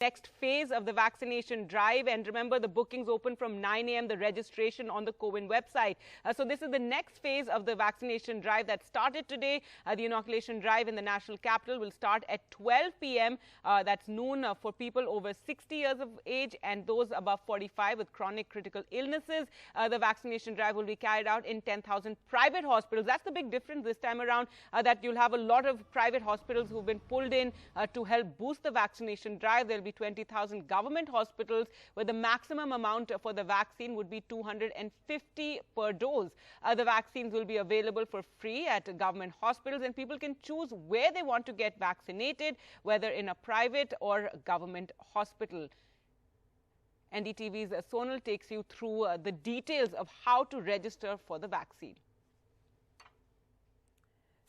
Next phase of the vaccination drive, and remember, the bookings open from 9 a.m. the registration on the CoWIN website. So this is the next phase of the vaccination drive that started today. The inoculation drive in the national capital will start at 12 p.m. That's noon for people over 60 years of age and those above 45 with chronic critical illnesses. The vaccination drive will be carried out in 10,000 private hospitals. That's the big difference this time around, that you'll have a lot of private hospitals who've been pulled in to help boost the vaccination drive. There'll be 20,000 government hospitals where the maximum amount for the vaccine would be 250 per dose. The vaccines will be available for free at government hospitals, and people can choose where they want to get vaccinated, whether in a private or government hospital. NDTV's Sonal takes you through the details of how to register for the vaccine.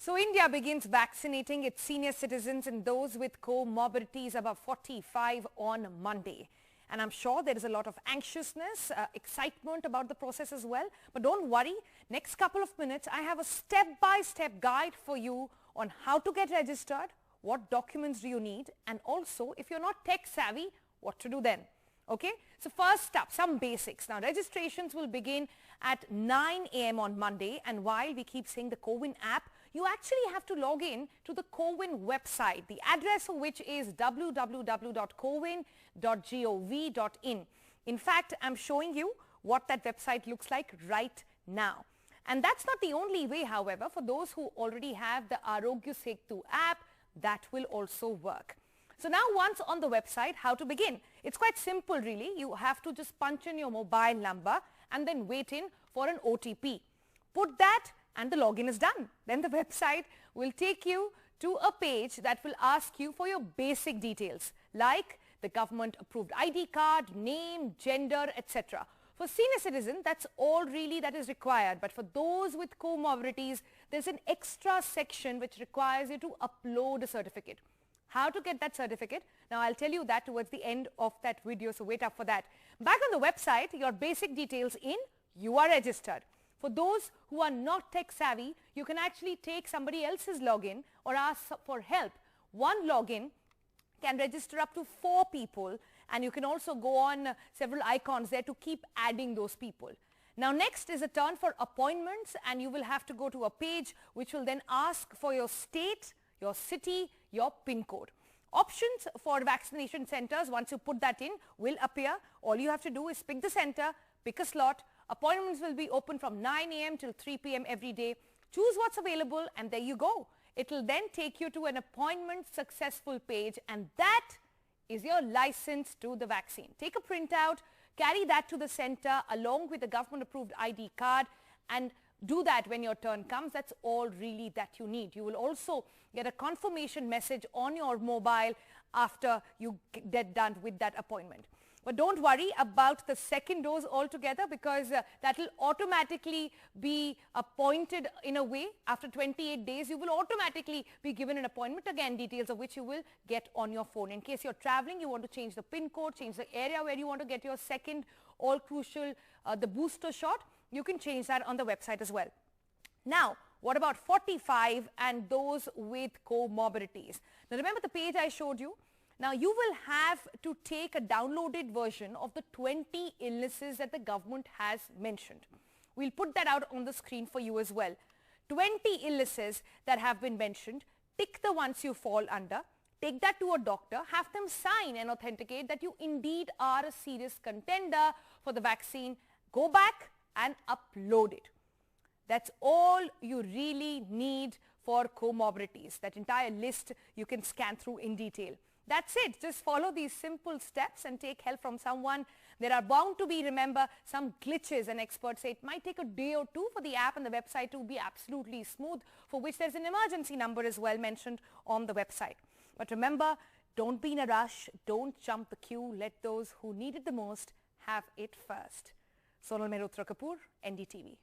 So India begins vaccinating its senior citizens and those with comorbidities above 45 on Monday. And I'm sure there is a lot of anxiousness, excitement about the process as well. But don't worry, next couple of minutes, I have a step-by-step guide for you on how to get registered, what documents do you need, and also, if you're not tech savvy, what to do then. Okay, so first up, some basics. Now, registrations will begin at 9 a.m. on Monday, and while we keep saying the CoWIN app, you actually have to log in to the CoWIN website, the address of which is www.cowin.gov.in. In fact, I'm showing you what that website looks like right now. And that's not the only way, however. For those who already have the Arogya Setu app, that will also work. So now once on the website, how to begin? It's quite simple really. You have to just punch in your mobile number and then wait in for an OTP. Put that and the login is done. Then the website will take you to a page that will ask you for your basic details like the government approved ID card, name, gender, etc. For senior citizens, that's all really that is required. But for those with comorbidities, there's an extra section which requires you to upload a certificate. How to get that certificate? Now, I'll tell you that towards the end of that video, so wait up for that. Back on the website, your basic details in, you are registered. For those who are not tech savvy, you can actually take somebody else's login or ask for help. One login can register up to 4 people, and you can also go on several icons there to keep adding those people. Now, next is a turn for appointments, and you will have to go to a page which will then ask for your state, your city, your PIN code. Options for vaccination centers, once you put that in, will appear. All you have to do is pick the center, pick a slot. Appointments will be open from 9 a.m. till 3 p.m. every day. Choose what's available and there you go. It will then take you to an appointment successful page, and that is your license to the vaccine. Take a printout, carry that to the center along with the government approved ID card, and do that when your turn comes. That's all really that you need. You will also get a confirmation message on your mobile after you get done with that appointment. But don't worry about the second dose altogether, because that will automatically be appointed in a way. After 28 days, you will automatically be given an appointment, again, details of which you will get on your phone. In case you're traveling, you want to change the PIN code, change the area where you want to get your second, all crucial, the booster shot, you can change that on the website as well. Now, what about 45 and those with comorbidities? Now, remember the page I showed you? Now, you will have to take a downloaded version of the 20 illnesses that the government has mentioned. We'll put that out on the screen for you as well. 20 illnesses that have been mentioned. Tick the ones you fall under. Take that to a doctor. Have them sign and authenticate that you indeed are a serious contender for the vaccine. Go back and upload it. That's all you really need for comorbidities. That entire list you can scan through in detail. That's it. Just follow these simple steps and take help from someone. There are bound to be, remember, some glitches, and experts say it might take a day or two for the app and the website to be absolutely smooth, for which there's an emergency number as well mentioned on the website. But remember, don't be in a rush. Don't jump the queue. Let those who need it the most have it first. Sonal Mehrotra Kapoor, NDTV.